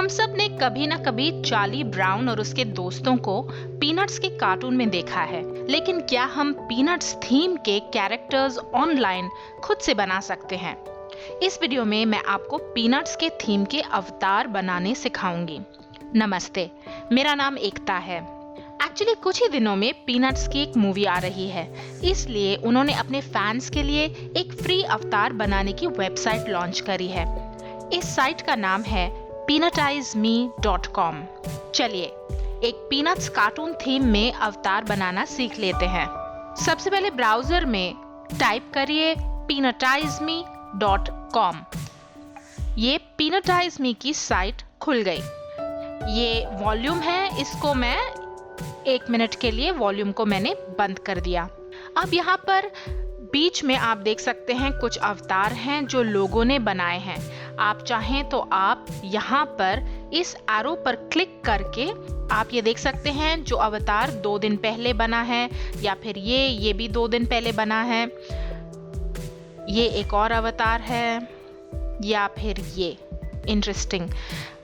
हम सब ने कभी ना कभी चार्ली ब्राउन और उसके दोस्तों को पीनट्स के कार्टून में देखा है, लेकिन क्या हम पीनट्स थीम के कैरेक्टर्स ऑनलाइन खुद से बना सकते हैं? इस वीडियो में मैं आपको पीनट्स के थीम के अवतार बनाने सिखाऊंगी। नमस्ते, मेरा नाम एकता है। एक्चुअली कुछ ही दिनों में पीनट्स की एक मूवी आ रही है, इसलिए उन्होंने अपने फैंस के लिए एक फ्री अवतार बनाने की वेबसाइट लॉन्च करी है। इस साइट का नाम है peanutizeme.com। चलिए एक पीनट्स कार्टून थीम में अवतार बनाना सीख लेते हैं। सबसे पहले ब्राउजर में टाइप करिए peanutizeme.com। ये peanutizeme की साइट खुल गई। ये वॉल्यूम है, इसको मैं 1 मिनट के लिए वॉल्यूम को मैंने बंद कर दिया। अब यहाँ पर बीच में आप देख सकते हैं कुछ अवतार हैं जो लोगों ने बनाए हैं। आप चाहें तो आप यहाँ पर इस एरो पर क्लिक करके आप ये देख सकते हैं जो अवतार 2 दिन पहले बना है, या फिर ये भी 2 दिन पहले बना है, ये एक और अवतार है, या फिर ये इंटरेस्टिंग।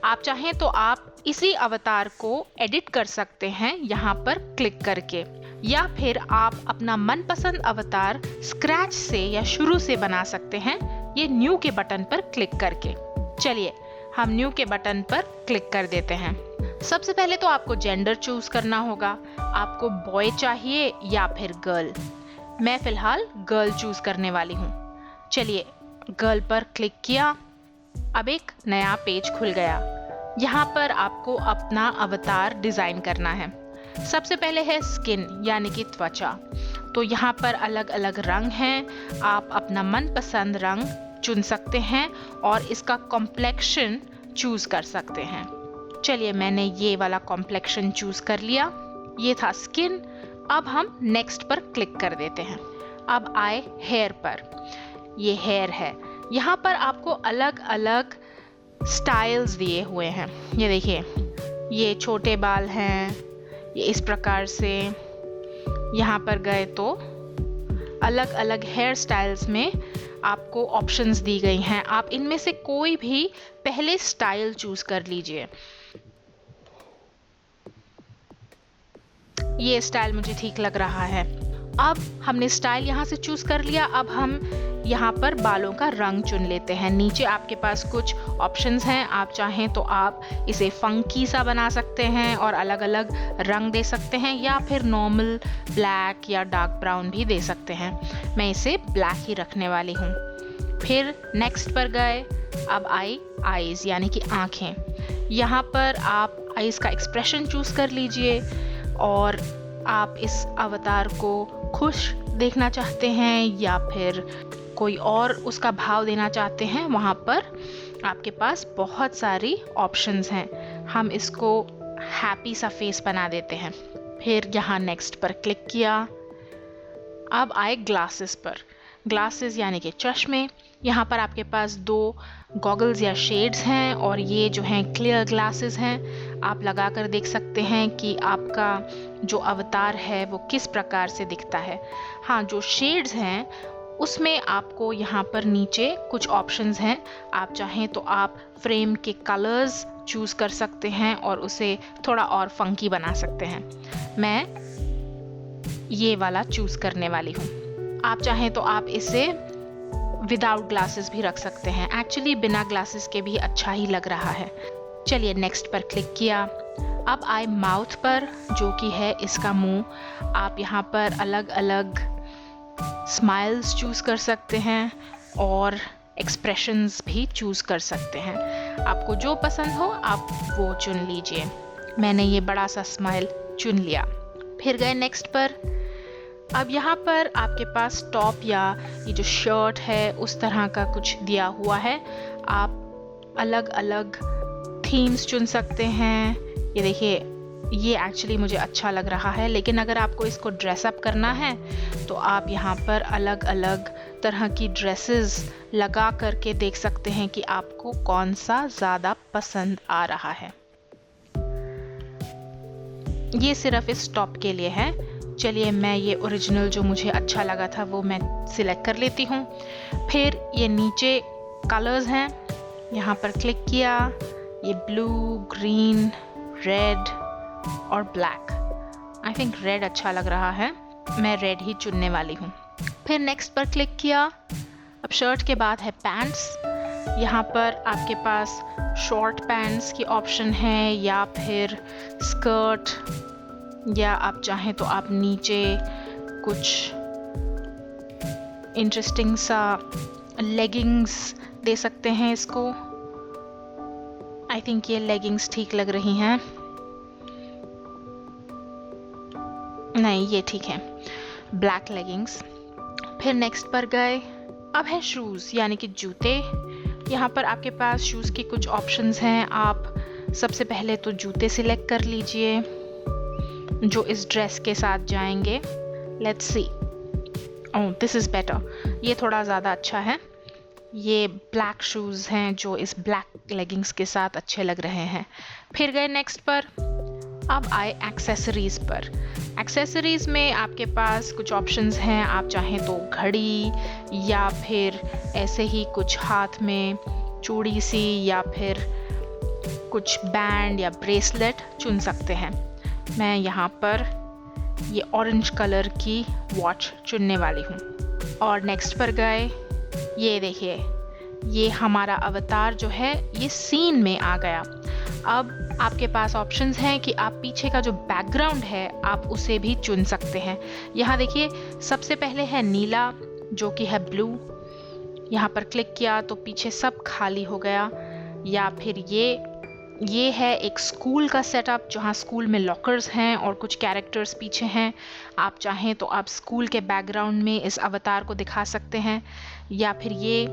आप चाहें तो आप इसी अवतार को एडिट कर सकते हैं यहाँ पर क्लिक करके, या फिर आप अपना मनपसंद अवतार स्क्रैच से या शुरू से बना सकते हैं ये न्यू के बटन पर क्लिक करके। चलिए हम न्यू के बटन पर क्लिक कर देते हैं। सबसे पहले तो आपको जेंडर चूज करना होगा, आपको बॉय चाहिए या फिर गर्ल। मैं फिलहाल गर्ल चूज करने वाली हूँ। चलिए गर्ल पर क्लिक किया। अब एक नया पेज खुल गया। यहाँ पर आपको अपना अवतार डिजाइन करना है। सबसे पहले है स्किन यानी कि त्वचा। तो यहाँ पर अलग अलग रंग हैं, आप अपना मनपसंद रंग चुन सकते हैं और इसका कॉम्प्लेक्शन चूज कर सकते हैं। चलिए मैंने ये वाला कॉम्प्लेक्शन चूज कर लिया। ये था स्किन। अब हम नेक्स्ट पर क्लिक कर देते हैं। अब आए हेयर पर। ये हेयर है। यहाँ पर आपको अलग अलग स्टाइल्स दिए हुए हैं। ये देखिए, ये छोटे बाल हैं, ये इस प्रकार से। यहाँ पर गए तो अलग अलग हेयर स्टाइल्स में आपको ऑप्शंस दी गई हैं। आप इनमें से कोई भी पहले स्टाइल चूज कर लीजिए। ये स्टाइल मुझे ठीक लग रहा है। अब हमने स्टाइल यहाँ से चूज कर लिया। अब हम यहाँ पर बालों का रंग चुन लेते हैं। नीचे आपके पास कुछ ऑप्शंस हैं। आप चाहें तो आप इसे फंकी सा बना सकते हैं और अलग अलग रंग दे सकते हैं, या फिर नॉर्मल ब्लैक या डार्क ब्राउन भी दे सकते हैं। मैं इसे ब्लैक ही रखने वाली हूँ। फिर नेक्स्ट पर गए। अब आई आईज यानी कि आँखें। यहाँ पर आप आईज का एक्सप्रेशन चूज कर लीजिए, और आप इस अवतार को खुश देखना चाहते हैं या फिर कोई और उसका भाव देना चाहते हैं। वहाँ पर आपके पास बहुत सारी ऑप्शंस हैं। हम इसको हैप्पी सा फेस बना देते हैं। फिर यहाँ नेक्स्ट पर क्लिक किया। अब आए ग्लासेस पर। ग्लासेस यानी कि चश्मे। यहाँ पर आपके पास 2 गॉगल्स या शेड्स हैं, और ये जो हैं क्लियर ग्लासेस हैं। आप लगा कर देख सकते हैं कि आपका जो अवतार है वो किस प्रकार से दिखता है। हाँ, जो शेड्स हैं उसमें आपको यहाँ पर नीचे कुछ ऑप्शंस हैं। आप चाहें तो आप फ्रेम के कलर्स चूज कर सकते हैं और उसे थोड़ा और फंकी बना सकते हैं। मैं ये वाला चूज करने वाली हूँ। आप चाहें तो आप इसे विदाउट ग्लासेस भी रख सकते हैं। एक्चुअली बिना ग्लासेस के भी अच्छा ही लग रहा है। चलिए नेक्स्ट पर क्लिक किया। अब आए माउथ पर, जो कि है इसका मुंह। आप यहाँ पर अलग अलग स्माइल्स चूज कर सकते हैं और एक्सप्रेशंस भी चूज कर सकते हैं। आपको जो पसंद हो आप वो चुन लीजिए। मैंने ये बड़ा सा स्माइल चुन लिया। फिर गए नेक्स्ट पर। अब यहाँ पर आपके पास टॉप या ये जो शर्ट है उस तरह का कुछ दिया हुआ है। आप अलग अलग थीम्स चुन सकते हैं। ये देखिए, ये एक्चुअली मुझे अच्छा लग रहा है, लेकिन अगर आपको इसको ड्रेसअप करना है तो आप यहाँ पर अलग अलग तरह की ड्रेसेस लगा करके देख सकते हैं कि आपको कौन सा ज़्यादा पसंद आ रहा है। ये सिर्फ इस टॉप के लिए है। चलिए मैं ये ओरिजिनल जो मुझे अच्छा लगा था वो मैं सिलेक्ट कर लेती हूँ। फिर ये नीचे कलर्स हैं, यहाँ पर क्लिक किया। ये ब्लू, ग्रीन, रेड और ब्लैक। आई थिंक रेड अच्छा लग रहा है, मैं रेड ही चुनने वाली हूँ। फिर नेक्स्ट पर क्लिक किया। अब शर्ट के बाद है पैंट्स। यहाँ पर आपके पास शॉर्ट पैंट्स की ऑप्शन है या फिर स्कर्ट, या आप चाहें तो आप नीचे कुछ इंटरेस्टिंग सा लेगिंग्स दे सकते हैं इसको। आई थिंक ये लेगिंग्स ठीक लग रही हैं। नहीं, ये ठीक है, ब्लैक लेगिंग्स। फिर नेक्स्ट पर गए। अब है शूज़ यानी कि जूते। यहाँ पर आपके पास शूज़ की कुछ ऑप्शंस हैं। आप सबसे पहले तो जूते सिलेक्ट कर लीजिए जो इस ड्रेस के साथ जाएंगे। Let's see, oh this is better, ये थोड़ा ज़्यादा अच्छा है। ये ब्लैक शूज़ हैं जो इस ब्लैक लेगिंग्स के साथ अच्छे लग रहे हैं। फिर गए नेक्स्ट पर। अब आए एक्सेसरीज़ पर। एक्सेसरीज़ में आपके पास कुछ ऑप्शंस हैं। आप चाहें तो घड़ी या फिर ऐसे ही कुछ हाथ में चूड़ी सी या फिर कुछ बैंड या ब्रेसलेट चुन सकते हैं। मैं यहाँ पर ये ऑरेंज कलर की वॉच चुनने वाली हूँ। और नेक्स्ट पर गए। ये देखिए, ये हमारा अवतार जो है ये सीन में आ गया। अब आपके पास ऑप्शंस हैं कि आप पीछे का जो बैकग्राउंड है आप उसे भी चुन सकते हैं। यहाँ देखिए, सबसे पहले है नीला जो कि है ब्लू। यहाँ पर क्लिक किया तो पीछे सब खाली हो गया। या फिर ये है एक स्कूल का सेटअप जहाँ स्कूल में लॉकर्स हैं और कुछ कैरेक्टर्स पीछे हैं। आप चाहें तो आप स्कूल के बैकग्राउंड में इस अवतार को दिखा सकते हैं। या फिर ये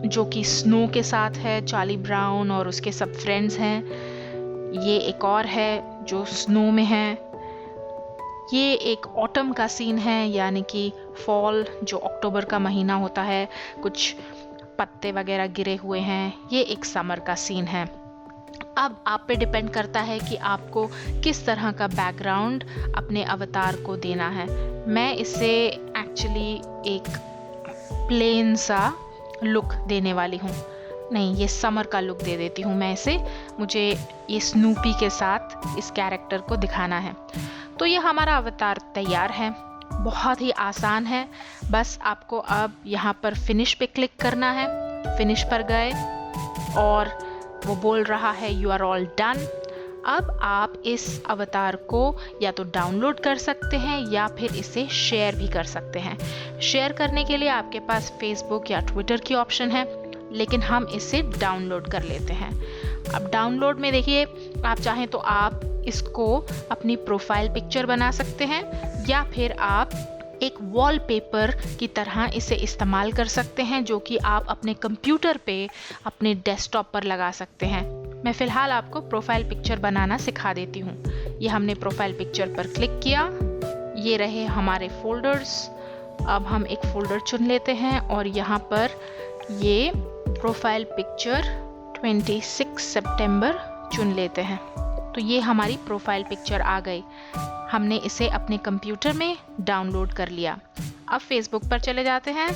जो कि स्नो के साथ है, चार्ली ब्राउन और उसके सब फ्रेंड्स हैं। ये एक और है जो स्नो में है। ये एक ऑटम का सीन है यानी कि फॉल, जो अक्टूबर का महीना होता है, कुछ पत्ते वगैरह गिरे हुए हैं। ये एक समर का सीन है। अब आप पे डिपेंड करता है कि आपको किस तरह का बैकग्राउंड अपने अवतार को देना है। मैं इसे एक्चुअली एक प्लेन सा लुक देने वाली हूँ। नहीं, ये समर का लुक दे देती हूँ मैं इसे। मुझे ये स्नूपी के साथ इस कैरेक्टर को दिखाना है। तो ये हमारा अवतार तैयार है, बहुत ही आसान है। बस आपको अब यहाँ पर फिनिश पे क्लिक करना है। फिनिश पर गए और वो बोल रहा है यू आर ऑल डन। अब आप इस अवतार को या तो डाउनलोड कर सकते हैं या फिर इसे शेयर भी कर सकते हैं। शेयर करने के लिए आपके पास फेसबुक या ट्विटर की ऑप्शन है, लेकिन हम इसे डाउनलोड कर लेते हैं। अब डाउनलोड में देखिए, आप चाहें तो आप इसको अपनी प्रोफाइल पिक्चर बना सकते हैं या फिर आप एक वॉलपेपर की तरह इसे इस्तेमाल कर सकते हैं, जो कि आप अपने कंप्यूटर पे अपने डेस्कटॉप पर लगा सकते हैं। मैं फ़िलहाल आपको प्रोफाइल पिक्चर बनाना सिखा देती हूँ। ये हमने प्रोफाइल पिक्चर पर क्लिक किया। ये रहे हमारे फोल्डर्स। अब हम एक फ़ोल्डर चुन लेते हैं और यहाँ पर ये प्रोफाइल पिक्चर 26 सितंबर चुन लेते हैं। तो ये हमारी प्रोफाइल पिक्चर आ गई। हमने इसे अपने कंप्यूटर में डाउनलोड कर लिया। अब फेसबुक पर चले जाते हैं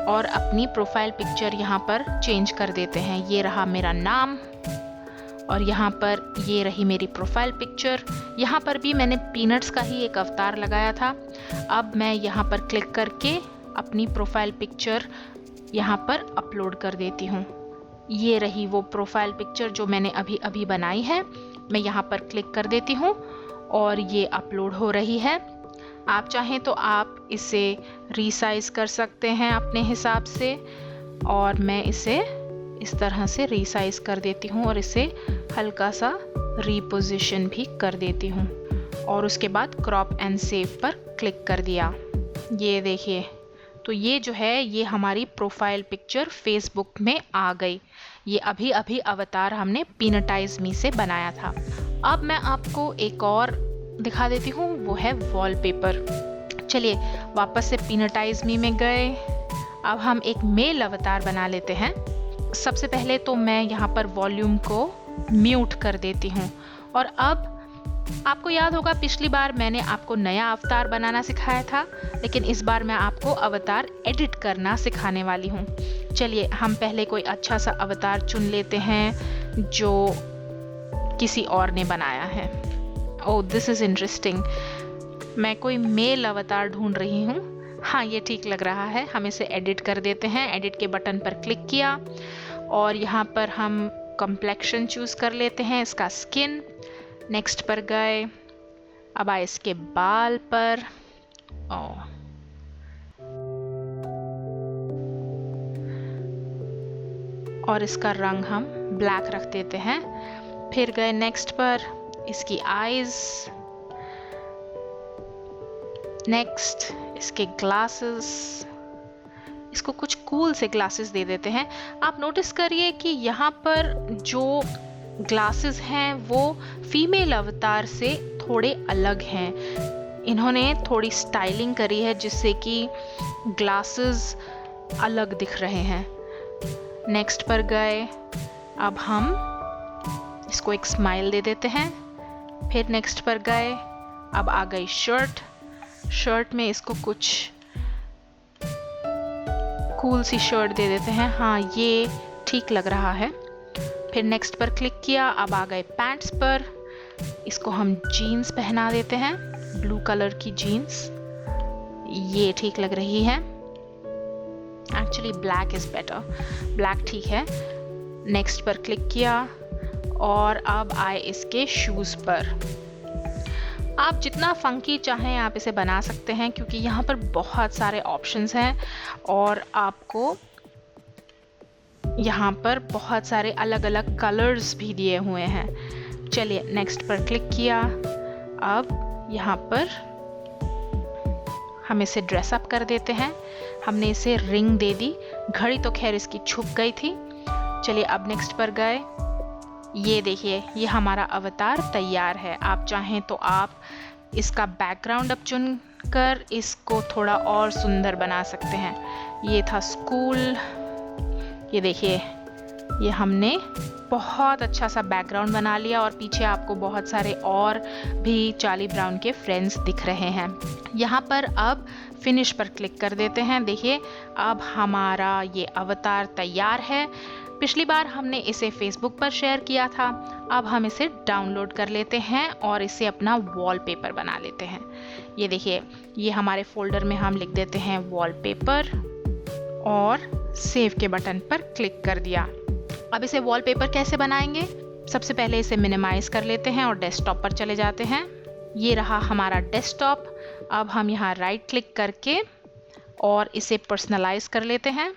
और अपनी प्रोफाइल पिक्चर यहाँ पर चेंज कर देते हैं। ये रहा मेरा नाम और यहाँ पर ये रही मेरी प्रोफाइल पिक्चर। यहाँ पर भी मैंने पीनट्स का ही एक अवतार लगाया था। अब मैं यहाँ पर क्लिक करके अपनी प्रोफाइल पिक्चर यहाँ पर अपलोड कर देती हूँ। ये रही वो प्रोफाइल पिक्चर जो मैंने अभी अभी बनाई है। मैं यहाँ पर क्लिक कर देती हूँ और ये अपलोड हो रही है। आप चाहें तो आप इसे रीसाइज कर सकते हैं अपने हिसाब से, और मैं इसे इस तरह से रीसाइज कर देती हूँ और इसे हल्का सा रीपोजिशन भी कर देती हूँ और उसके बाद क्रॉप एंड सेव पर क्लिक कर दिया। ये देखिए, तो ये जो है ये हमारी प्रोफाइल पिक्चर फेसबुक में आ गई। ये अभी अभी अवतार हमने पीनटाइज मी से बनाया था। अब मैं आपको एक और दिखा देती हूँ, वो है वॉलपेपर। चलिए वापस से पीनटाइज मी में गए। अब हम एक मेल अवतार बना लेते हैं। सबसे पहले तो मैं यहाँ पर वॉल्यूम को म्यूट कर देती हूँ। और अब आपको याद होगा पिछली बार मैंने आपको नया अवतार बनाना सिखाया था, लेकिन इस बार मैं आपको अवतार एडिट करना सिखाने वाली हूँ। चलिए हम पहले कोई अच्छा सा अवतार चुन लेते हैं जो किसी और ने बनाया है। ओह, दिस इज़ इंटरेस्टिंग। मैं कोई मेल अवतार ढूंढ रही हूँ। हाँ, ये ठीक लग रहा है। हम इसे एडिट कर देते हैं। एडिट के बटन पर क्लिक किया और यहाँ पर हम कम्प्लेक्शन चूज़ कर लेते हैं, इसका स्किन। नेक्स्ट पर गए, अब आए इसके बाल पर। और इसका रंग हम ब्लैक रख देते हैं। फिर गए नेक्स्ट पर, इसकी आईज। नेक्स्ट इसके ग्लासेस। इसको कुछ कूल से ग्लासेस दे देते हैं। आप नोटिस करिए कि यहाँ पर जो ग्लासेस हैं वो फीमेल अवतार से थोड़े अलग हैं। इन्होंने थोड़ी स्टाइलिंग करी है जिससे कि ग्लासेस अलग दिख रहे हैं। नेक्स्ट पर गए, अब हम इसको एक स्माइल दे देते हैं। फिर नेक्स्ट पर गए, अब आ गई शर्ट। शर्ट में इसको कुछ कूल सी शर्ट दे देते हैं। हाँ, ये ठीक लग रहा है। फिर नेक्स्ट पर क्लिक किया, अब आ गए पैंट्स पर। इसको हम जीन्स पहना देते हैं, ब्लू कलर की जीन्स। ये ठीक लग रही है। Actually black is better, black ठीक है। नेक्स्ट पर क्लिक किया और अब आए इसके शूज पर। आप जितना फंकी चाहें आप इसे बना सकते हैं क्योंकि यहाँ पर बहुत सारे ऑप्शंस हैं और आपको यहाँ पर बहुत सारे अलग अलग कलर्स भी दिए हुए हैं। चलिए नेक्स्ट पर क्लिक किया। अब यहाँ पर हम इसे ड्रेसअप कर देते हैं। हमने इसे रिंग दे दी। घड़ी तो खैर इसकी छुप गई थी। चलिए अब नेक्स्ट पर गए। ये देखिए, ये हमारा अवतार तैयार है। आप चाहें तो आप इसका बैकग्राउंड अब चुन कर इसको थोड़ा और सुंदर बना सकते हैं। ये था स्कूल। ये देखिए, ये हमने बहुत अच्छा सा बैकग्राउंड बना लिया और पीछे आपको बहुत सारे और भी चार्ली ब्राउन के फ्रेंड्स दिख रहे हैं। यहाँ पर अब फिनिश पर क्लिक कर देते हैं। देखिए, अब हमारा ये अवतार तैयार है। पिछली बार हमने इसे फेसबुक पर शेयर किया था। अब हम इसे डाउनलोड कर लेते हैं और इसे अपना वॉलपेपर बना लेते हैं। ये देखिए, ये हमारे फोल्डर में हम लिख देते हैं वॉलपेपर और सेव के बटन पर क्लिक कर दिया। अब इसे वॉलपेपर कैसे बनाएंगे? सबसे पहले इसे मिनिमाइज कर लेते हैं और डेस्कटॉप पर चले जाते हैं। ये रहा हमारा डेस्कटॉप। अब हम यहाँ राइट क्लिक करके और इसे पर्सनलाइज कर लेते हैं।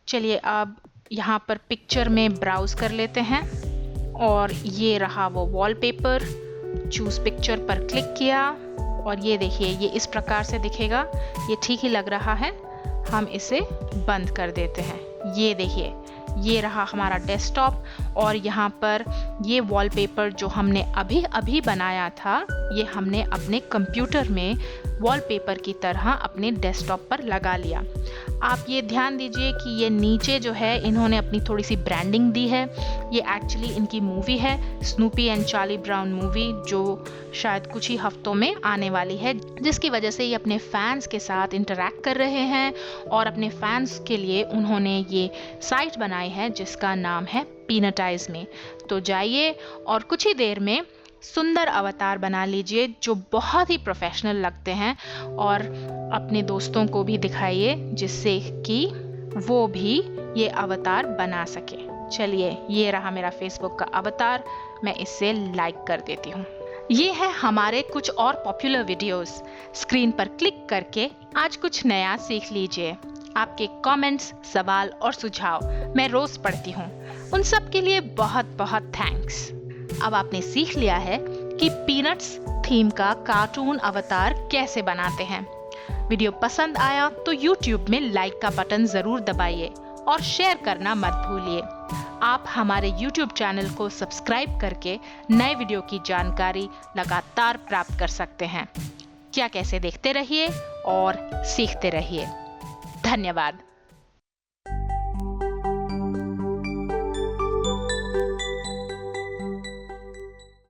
चलिए अब यहाँ पर पिक्चर में ब्राउज कर लेते हैं और ये रहा वो वॉलपेपर। चूज पिक्चर पर क्लिक किया और ये देखिए, ये इस प्रकार से दिखेगा। ये ठीक ही लग रहा है। हम इसे बंद कर देते हैं। ये देखिए, ये रहा हमारा डेस्कटॉप और यहाँ पर ये वॉलपेपर जो हमने अभी अभी बनाया था, ये हमने अपने कंप्यूटर में वॉलपेपर की तरह अपने डेस्कटॉप पर लगा लिया। आप ये ध्यान दीजिए कि ये नीचे जो है इन्होंने अपनी थोड़ी सी ब्रांडिंग दी है। ये एक्चुअली इनकी मूवी है, Snoopy and Charlie brown movie, जो शायद कुछ ही हफ्तों में आने वाली है, जिसकी वजह से ये अपने फैंस के साथ इंटरैक्ट कर रहे हैं और अपने फैंस के लिए उन्होंने ये साइट बनाई है जिसका नाम है पीनटाइज में। तो जाइए और कुछ ही देर में सुंदर अवतार बना लीजिए जो बहुत ही प्रोफेशनल लगते हैं और अपने दोस्तों को भी दिखाइए जिससे कि वो भी ये अवतार बना सके। चलिए, ये रहा मेरा फेसबुक का अवतार। मैं इसे लाइक कर देती हूँ। ये है हमारे कुछ और पॉपुलर वीडियोस। स्क्रीन पर क्लिक करके आज कुछ नया सीख लीजिए। आपके कमेंट्स, सवाल और सुझाव मैं रोज पढ़ती हूँ। उन सब के लिए बहुत बहुत थैंक्स। अब आपने सीख लिया है कि पीनट्स थीम का कार्टून अवतार कैसे बनाते हैं। वीडियो पसंद आया तो YouTube में लाइक का बटन जरूर दबाइए और शेयर करना मत भूलिए। आप हमारे YouTube चैनल को सब्सक्राइब करके नए वीडियो की जानकारी लगातार प्राप्त कर सकते हैं। क्या कैसे देखते रहिए और सीखते रहिए। धन्यवाद।